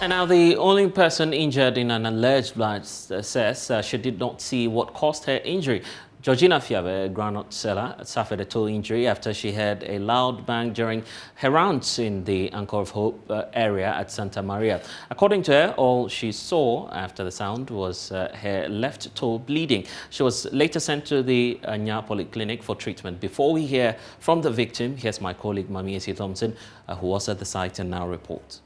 And now the only person injured in an alleged blast says she did not see what caused her injury. Georgina Fiabe, a groundnut seller, suffered a toe injury after she heard a loud bang during her rounds in the Anchor of Hope area at Santa Maria. According to her, all she saw after the sound was her left toe bleeding. She was later sent to the Nya Polyclinic for treatment. Before we hear from the victim, here's my colleague Mamiesi Thompson, who was at the site and now reports.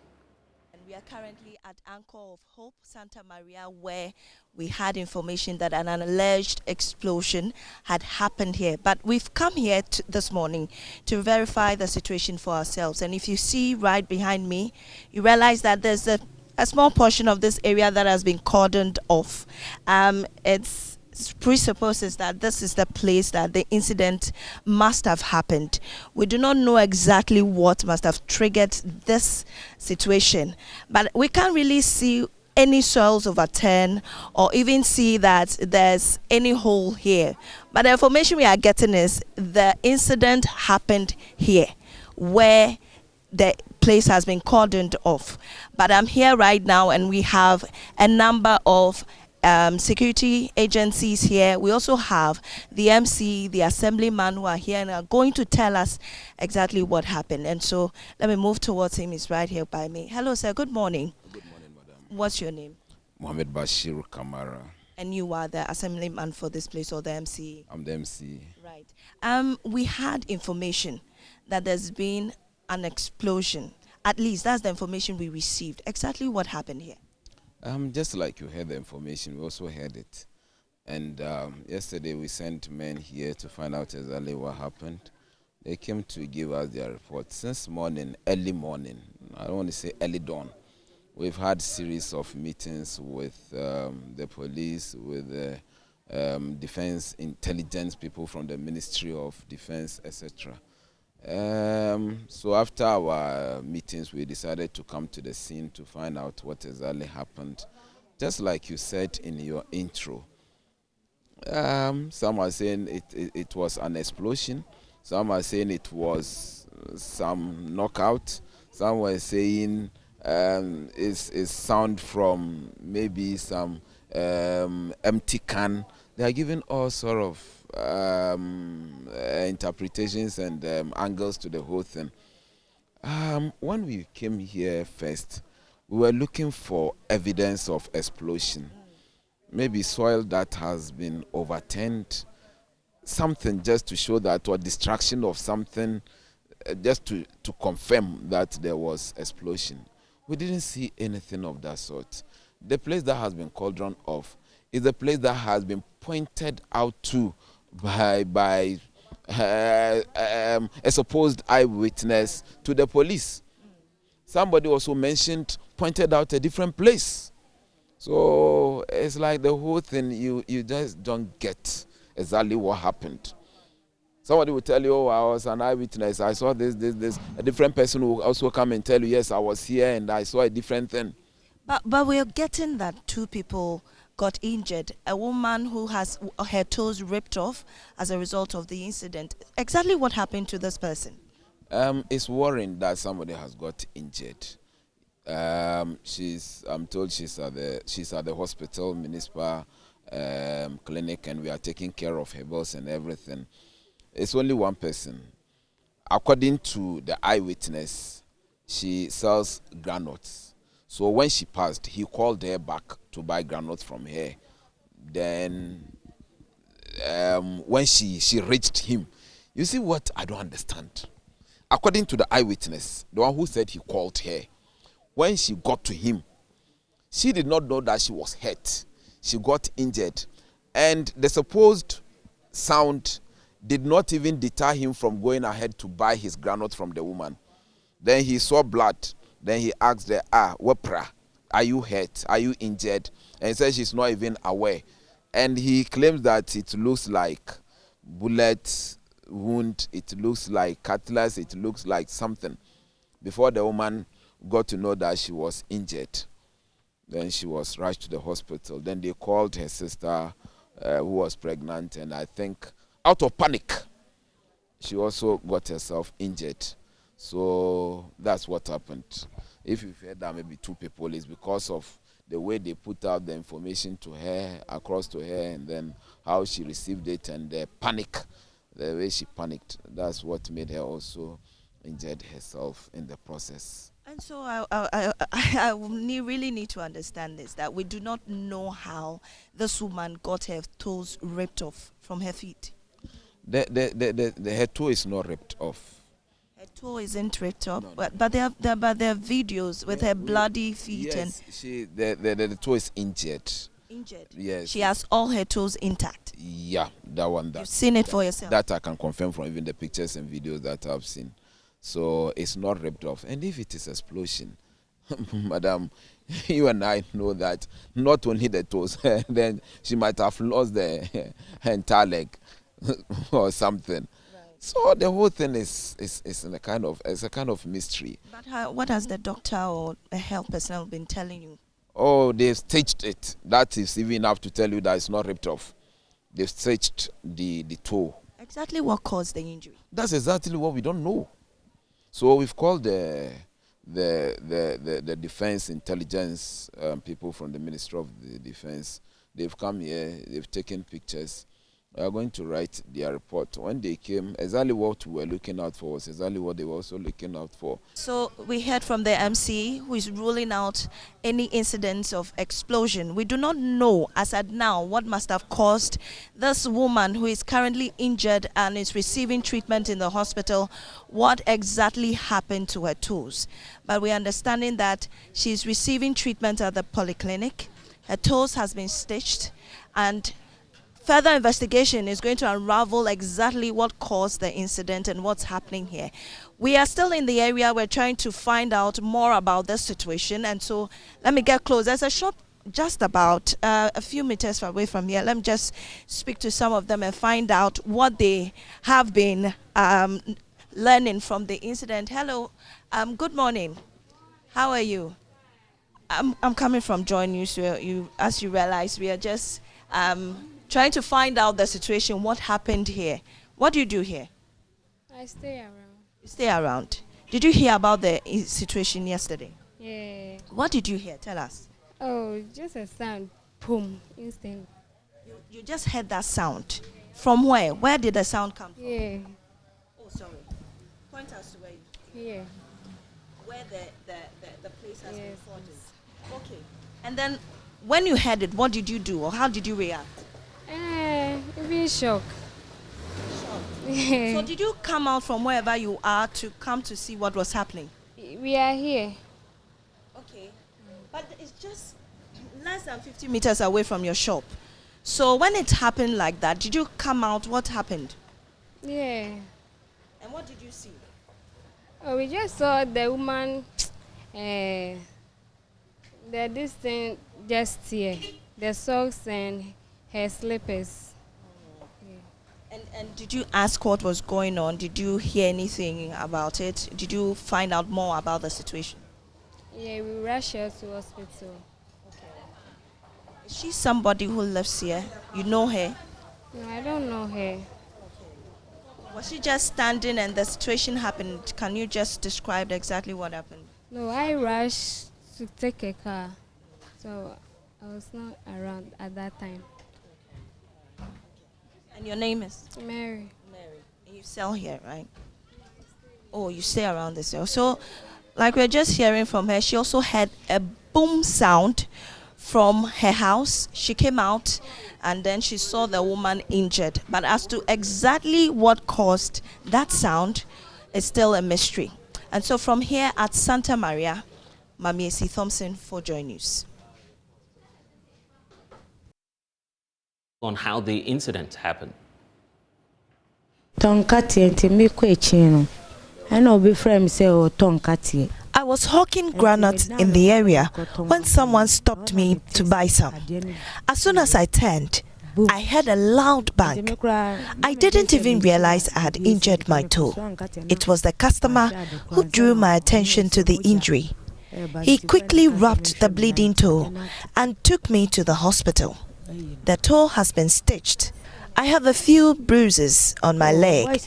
We are currently at Anchor of Hope, Santa Maria, where we had information that an alleged explosion had happened here. But we've come here this morning to verify the situation for ourselves. And if you see right behind me, you realize that there's a small portion of this area that has been cordoned off. It's presupposes that this is the place that the incident must have happened. We do not know exactly what must have triggered this situation, but we can't really see any soils overturned or even see that there's any hole here. But the information we are getting is the incident happened here, where the place has been cordoned off. But I'm here right now and we have a number of security agencies here. We also have the MC, the assemblyman who are here and are going to tell us exactly what happened. And so let me move towards him. He's right here by me. Hello, sir. Good morning. Good morning, madam. What's your name? Mohammed Bashir Kamara. And you are the assemblyman for this place, or the MC? I'm the MC. Right. We had information that there's been an explosion. At least that's the information we received. Exactly what happened here? Just like you heard the information, we also heard it. And yesterday we sent men here to find out exactly what happened. They came to give us their report. Since morning, early morning, I don't want to say early dawn, we've had series of meetings with the police, with the defense intelligence people from the Ministry of Defense, etc. So after our meetings, we decided to come to the scene to find out what exactly happened. Just like you said in your intro, some are saying it was an explosion. Some are saying it was some knockout. Some were saying it's sound from maybe some empty can. They are giving all sort of interpretations and angles to the whole thing. When we came here first, we were looking for evidence of explosion. Maybe soil that has been overturned, something just to show that, or distraction of something, just to confirm that there was explosion. We didn't see anything of that sort. The place that has been cordoned off is the place that has been pointed out to by a supposed eyewitness to the police. Somebody also pointed out a different place. So it's like the whole thing, you just don't get exactly what happened. Somebody will tell you, oh, I was an eyewitness, I saw this. A different person will also come and tell you, yes, I was here and I saw a different thing. But we're getting that two people got injured. A woman who has her toes ripped off as a result of the incident. Exactly what happened to this person? It's worrying that somebody has got injured. I'm told she's at the hospital, municipal clinic, and we are taking care of her bills and everything. It's only one person. According to the eyewitness, she sells granules. So when she passed, he called her back to buy granules from her. Then when she reached him, you see what I don't understand. According to the eyewitness, the one who said he called her, when she got to him, she did not know that she was hurt. She got injured. And the supposed sound did not even deter him from going ahead to buy his granules from the woman. Then he saw blood. Then he asked her, Wepra, are you hurt? Are you injured? And he said she's not even aware. And he claims that it looks like bullet wound, it looks like cutlass, it looks like something. Before the woman got to know that she was injured, then she was rushed to the hospital. Then they called her sister who was pregnant, and I think out of panic, she also got herself injured. So that's what happened. If you've heard that maybe 2 people, it's because of the way they put out the information to her, across to her, and then how she received it, and the panic, the way she panicked. That's what made her also injured herself in the process. And so really need to understand this, that we do not know how this woman got her toes ripped off from her feet. Her toe is not ripped off. Her toe isn't ripped off, No, but there are videos with her bloody feet. Yes, the toe is injured. Injured. Yes. She has all her toes intact. Yeah, that one. You've seen it for yourself. That I can confirm from even the pictures and videos that I've seen. So it's not ripped off. And if it is explosion, madam, you and I know that not only the toes, then she might have lost her entire leg or something. Right. So the whole thing is in a kind of mystery. But what has the doctor or the health personnel been telling you? Oh, they've stitched it. That is even enough to tell you that it's not ripped off. They've stitched the toe. Exactly what caused the injury? That's exactly what we don't know. So we've called the defense intelligence people from the Ministry of the Defense. They've come here. They've taken pictures. We are going to write their report. When they came, exactly what we were looking out for was exactly what they were also looking out for. So we heard from the MC, who is ruling out any incidents of explosion. We do not know as at now what must have caused this woman, who is currently injured and is receiving treatment in the hospital, what exactly happened to her toes. But we are understanding that she's receiving treatment at the polyclinic. Her toes has been stitched, and further investigation is going to unravel exactly what caused the incident and what's happening here. We are still in the area. We're trying to find out more about this situation. And so let me get close. There's a shop just about a few meters away from here. Let me just speak to some of them and find out what they have been learning from the incident. Hello. Good morning. How are you? I'm coming from Joy News. As you realize, we are just trying to find out the situation, what happened here. What do you do here? I stay around. You stay around. Did you hear about the situation yesterday? Yeah. What did you hear? Tell us. Oh, just a sound. Boom. Instant. You just heard that sound. From where? Where did the sound come from? Yeah. Oh, sorry. Point us to where you... Yeah. Where the place has been reported. Okay. And then when you heard it, what did you do, or how did you react? Even shock. So did you come out from wherever you are to come to see what was happening? We are here. Okay. But it's just less than 50 meters away from your shop. So when it happened like that, did you come out? What happened? Yeah. And what did you see? Oh, we just saw the woman, this thing just here, the socks and her slippers. Yeah. And did you ask what was going on? Did you hear anything about it? Did you find out more about the situation? Yeah, we rushed her to hospital. Okay. Is she somebody who lives here? You know her? No, I don't know her. Was she just standing and the situation happened? Can you just describe exactly what happened? No, I rushed to take a car, so I was not around at that time. And your name is? Mary. Mary. And you sell here, right? Oh, you stay around this area. So, like we're just hearing from her, she also had a boom sound from her house. She came out and then she saw the woman injured. But as to exactly what caused that sound is still a mystery. And so from here at Santa Maria, Mamiesi Thompson for Joy News. On how the incident happened. I was hawking groundnuts in the area when someone stopped me to buy some. As soon as I turned, I heard a loud bang. I didn't even realize I had injured my toe. It was the customer who drew my attention to the injury. He quickly rubbed the bleeding toe and took me to the hospital. The toe has been stitched. I have a few bruises on my leg,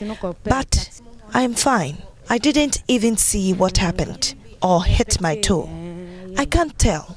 but I'm fine. I didn't even see what happened. or hit my toe. I can't tell.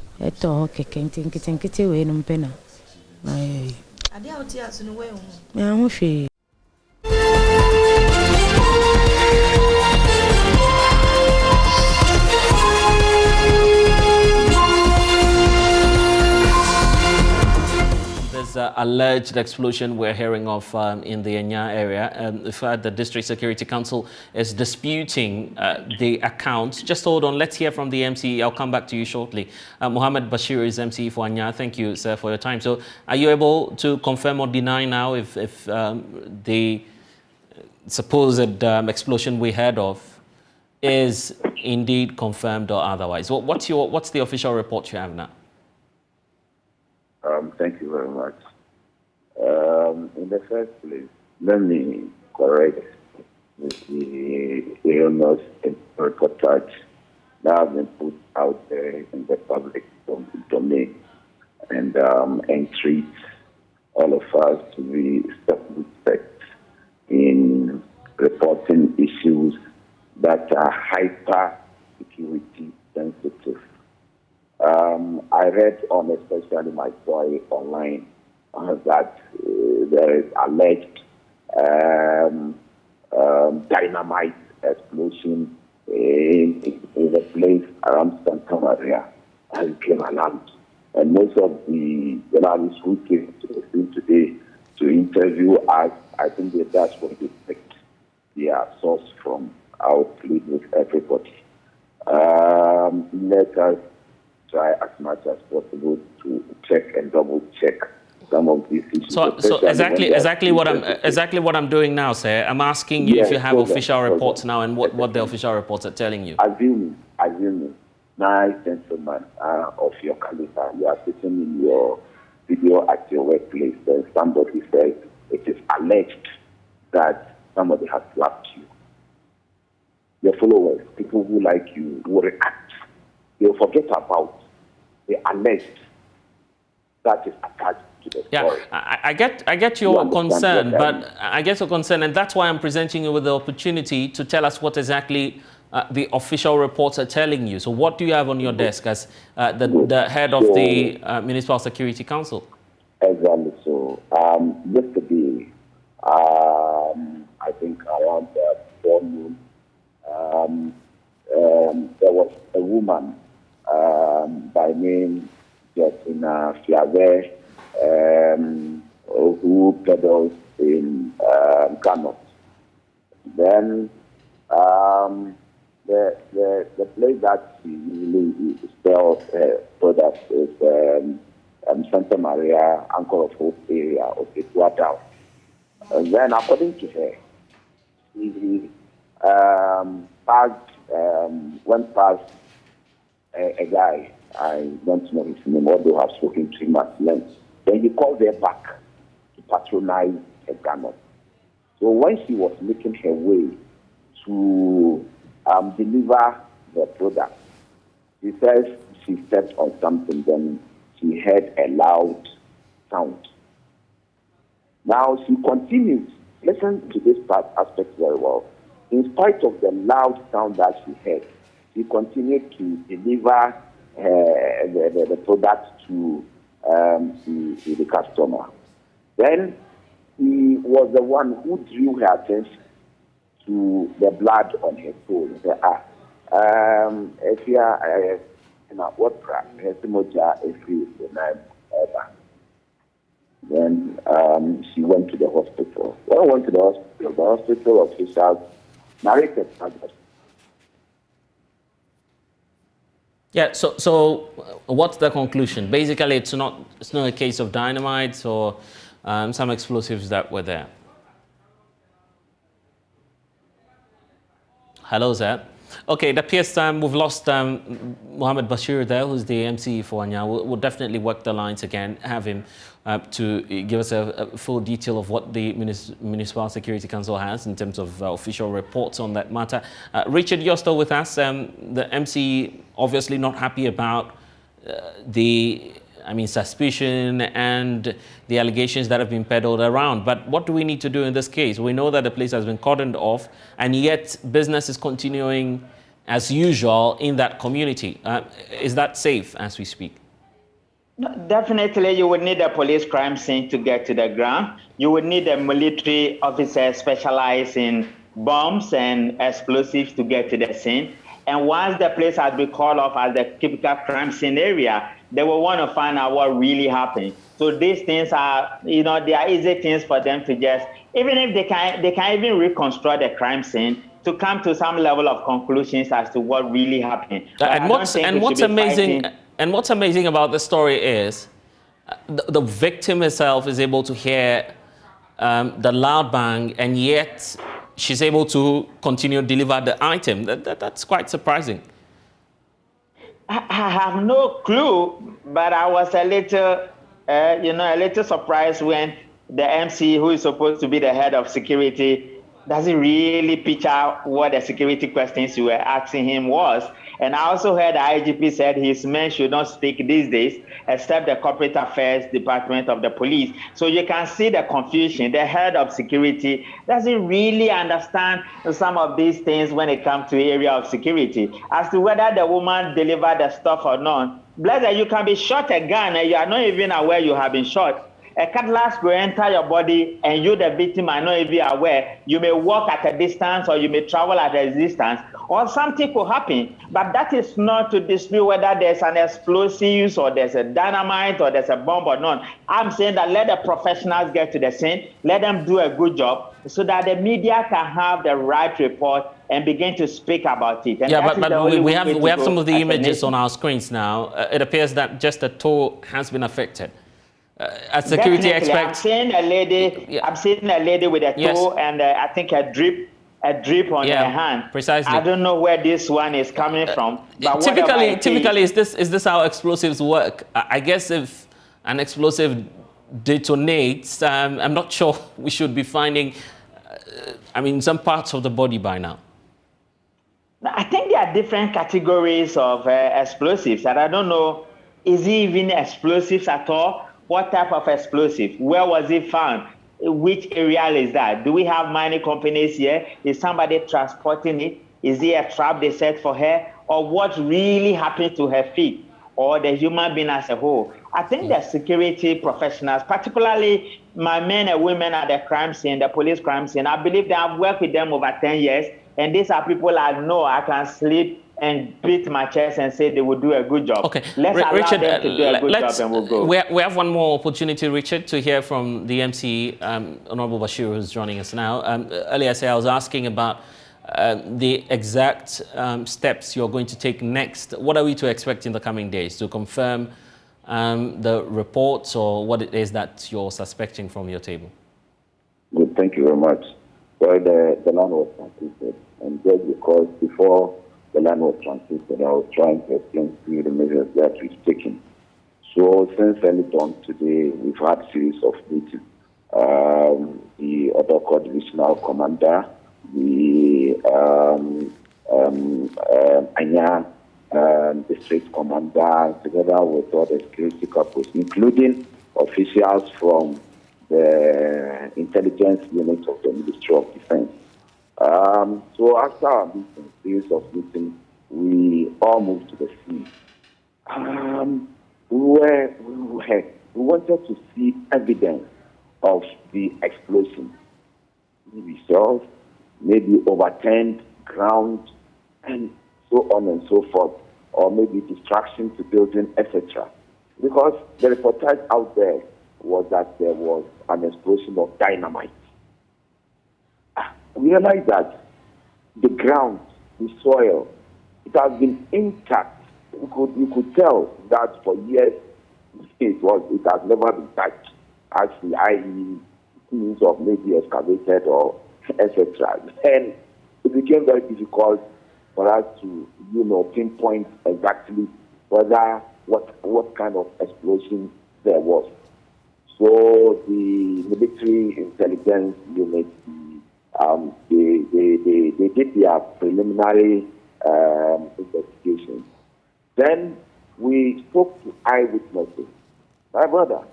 Alleged explosion we're hearing of in the Enya area. The fact the District Security Council is disputing the accounts. Just hold on, let's hear from the MCE. I'll come back to you shortly. Mohammed Bashir is MCE for Enya. Thank you, sir, for your time. So are you able to confirm or deny now if the supposed explosion we heard of is indeed confirmed or otherwise? What's the official report you have now? Thank you very much. In the first place, let me correct the erroneous reportage that has been put out there in the public domain and entreat all of us to be circumspect in reporting issues that are hyper security sensitive. I read on especially my story online that there is alleged dynamite explosion in a place around Santa Maria and came alarmed. And most of the journalists who came to the scene today to interview us, I think that's what they picked their source from. I would plead with everybody. Let us try as much as possible to check and double check some of these issues. So exactly what I'm doing now, sir. I'm asking you if you have official reports now and what the official reports are telling you. Assuming, nice gentlemen of your caliber, you are sitting in your video at your workplace, then somebody says it is alleged that somebody has slapped you. Your followers, people who like you, will react. They'll forget about the alleged that is attached to the story. Yeah, I get your concern, but I get your concern, and that's why I'm presenting you with the opportunity to tell us what exactly the official reports are telling you. So what do you have on your desk as the head of the Municipal Security Council? Exactly. So yesterday, I think around 4 noon, there was a woman by name Justina Fiave who peddles in Groundnut. Then the place that she usually sells products is Santa Maria, Anchor of Hope area of Ecuador. And then, according to her, she went past a guy. I don't know his name, although I've spoken to him at length. Then he called her back to patronize a Groundnut. So when she was making her way to deliver the product, she says she stepped on something, then she heard a loud sound. Now she continues. Listen to this aspect very well. In spite of the loud sound that she heard, she continued to deliver the product to the customer. Then he was the one who drew her attention to the blood on her toe. He said, if you are what then she went to the hospital. When I went to the hospital officials narrated others. Yeah, so what's the conclusion? Basically, it's not a case of dynamite or some explosives that were there. Hello, Zed. Okay, it appears we've lost Mohammed Bashir there, who's the MCE for Anya. We'll definitely work the lines again, have him to give us a full detail of what the Municipal Security Council has in terms of official reports on that matter. Richard, you're still with us. The MCE obviously not happy about suspicion and the allegations that have been peddled around. But what do we need to do in this case? We know that the place has been cordoned off, and yet business is continuing as usual in that community. Is that safe as we speak? No, definitely, you would need a police crime scene to get to the ground. You would need a military officer specialized in bombs and explosives to get to the scene. And once the place has been called off as the typical crime scene area, they will want to find out what really happened. So these things are, they are easy things for them to just, even if they can even reconstruct the crime scene to come to some level of conclusions as to what really happened. And what's amazing about the story is the victim herself is able to hear the loud bang, and yet she's able to continue to deliver the item. That's quite surprising. I have no clue, but I was a little surprised when the MC, who is supposed to be the head of security, doesn't really picture what the security questions you were asking him was. And I also heard the IGP said his men should not speak these days, except the corporate affairs department of the police. So you can see the confusion. The head of security doesn't really understand some of these things when it comes to area of security. As to whether the woman delivered the stuff or not, bless you can be shot a gun and you are not even aware you have been shot. A cutlass will enter your body and you, the victim, are not even aware. You may walk at a distance or you may travel at a distance or something could happen. But that is not to dispute whether there's an explosive or there's a dynamite or there's a bomb or not. I'm saying that let the professionals get to the scene, let them do a good job so that the media can have the right report and begin to speak about it. And yeah, but we have some of the images on our screens now. It appears that just the toe has been affected. As security experts, I'm seeing a lady with a toe and I think a drip on her hand. Precisely. I don't know where this one is coming from. But typically, is this how explosives work? I guess if an explosive detonates, I'm not sure we should be finding, some parts of the body by now. I think there are different categories of explosives, and I don't know, is it even explosives at all? What type of explosive? Where was it found? Which area is that? Do we have mining companies here? Is somebody transporting it? Is it a trap they set for her? Or what really happened to her feet? Or the human being as a whole? I think the security professionals, particularly my men and women at the crime scene, the police crime scene, I believe that I've worked with them over 10 years. And these are people I know I can sleep and beat my chest and say they will do a good job. Okay, let's allow Richard, them to do a good job and we'll go. We have one more opportunity, Richard, to hear from the MC, Honorable Bashir, who's joining us now. Earlier, I was asking about the exact steps you're going to take next. What are we to expect in the coming days to confirm the reports or what it is that you're suspecting from your table? Good, thank you very much. Well, the land was transmitted, and just because before the land was transmitted, I was trying to explain to you the measures that we've taken. So since early dawn today, we've had a series of meetings. The Odoko Divisional Commander, the Anya District Commander, together with other security corps, including officials from the intelligence unit of the Ministry of Defense. So after our meeting, series of meetings, we all moved to the scene. We wanted to see evidence of the explosion. Maybe cells, maybe overturned ground, and so on and so forth, or maybe destruction to building, etc. Because the reportage out there was that there was an explosion of dynamite. We realized that the ground, the soil, it has been intact. You could tell that for years it has never been touched. Actually, i.e., means of maybe excavated or etc. And it became very difficult for us to, pinpoint exactly whether what kind of explosion there was. So the military intelligence unit, they did their preliminary investigation. Then we spoke to eyewitnesses. My brother,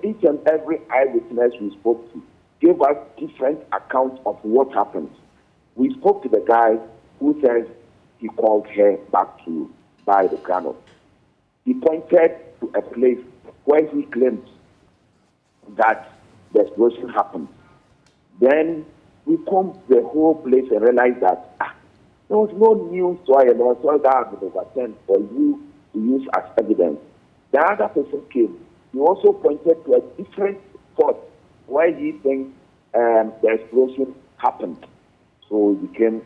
each and every eyewitness we spoke to gave us different accounts of what happened. We spoke to the guy who says he called her back to buy the groundnut. He pointed to a place where he claimed that the explosion happened. Then we combed the whole place and realized that there was no new soil. There was soil that had been overturned for you to use as evidence. The other person came. He also pointed to a different spot where he thinks the explosion happened. So it became...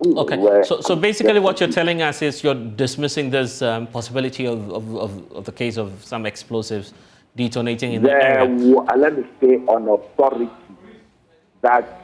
Okay, so basically what you're telling us is you're dismissing this possibility of the case of some explosives detonating in the area. Let me say on authority that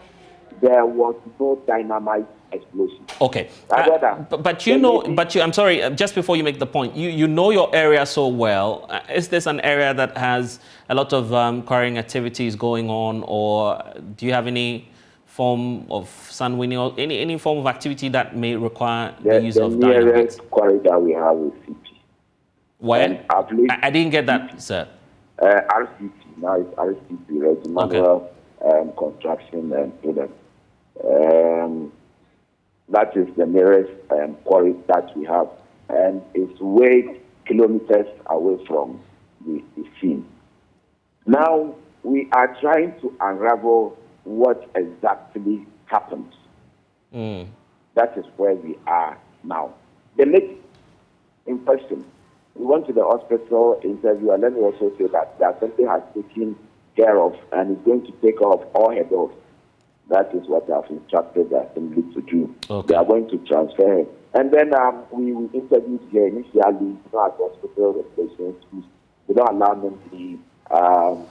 there was no dynamite explosion. Okay, I'm sorry, just before you make the point, you know your area so well. Is this an area that has a lot of quarrying activities going on, or do you have any form of sun winning or any form of activity that may require the use of dynamite? The nearest quarry that we have is CP. Where? I didn't get that, sir. RCP, now it's RCP, right? Manual Construction and Product. That is the nearest quarry that we have, and it's way kilometers away from the scene. Now, we are trying to unravel what exactly happened. That is where we are now. The lady in question, we went to the hospital interview, and let me also say that the assembly has taken care of and is going to take care of all her bills. That is what I've instructed the assembly to do. Okay. They are going to transfer her. And then we interviewed her initially, at hospital, the patients. They don't allow them the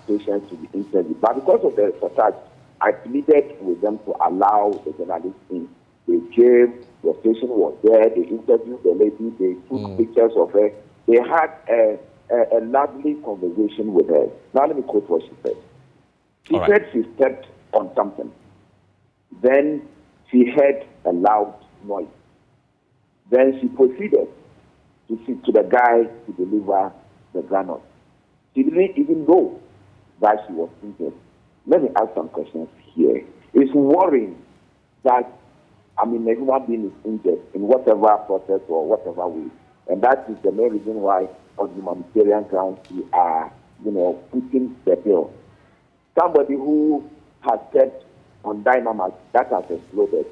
patients to be interviewed. But because of the reportage, I pleaded with them to allow the journalists in. They came, the patient was there, they interviewed the lady, they took pictures of her. They had a lovely conversation with her. Now let me quote what she said. She said she stepped on something. Then she heard a loud noise. Then she proceeded to the guy to deliver the groundnut. She didn't even know that she was injured. Let me ask some questions here. It's worrying that, a human being is injured in whatever process or whatever way. And that is the main reason why on humanitarian grounds we are, putting the bill. Somebody who has stepped on dynamite that has exploded,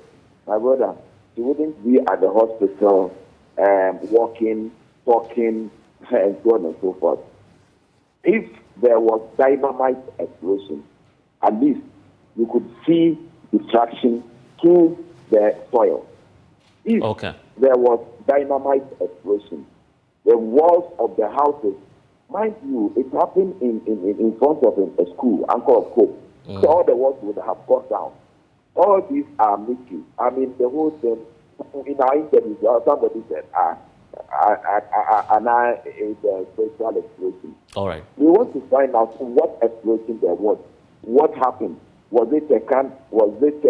my brother, he wouldn't be at the hospital walking, talking, and so on and so forth. If there was dynamite explosion, at least you could see destruction to the soil. If there was dynamite explosion, the walls of the houses, mind you, it happened in front of a school, Anchor of Hope. So all the walls would have gone down. All these are mysteries. The whole thing, in our interview, somebody said, it's a spiritual explosion. All right. We want to find out what explosion there was. What happened? Was it a camp? Was it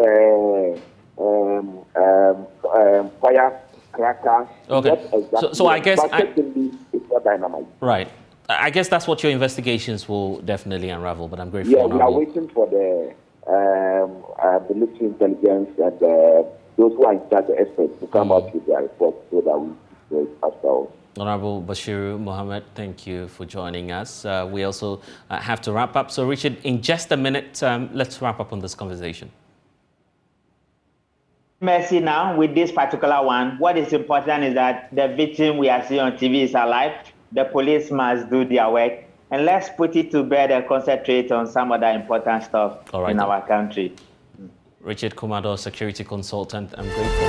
firecracker? Okay. So I guess... Certainly, it's not dynamite. Right. I guess that's what your investigations will definitely unravel, but I'm grateful. Yeah, we are waiting for the military intelligence and those who are in charge, the experts, to come up with their report so that we do it after all. Honorable Bashiru Mohammed, thank you for joining us. We also have to wrap up. So, Richard, in just a minute, let's wrap up on this conversation. Mercy now, with this particular one, what is important is that the victim we are seeing on TV is alive. The police must do their work. And let's put it to bed and concentrate on some other important stuff in our country. Richard Kumado, security consultant, I'm grateful.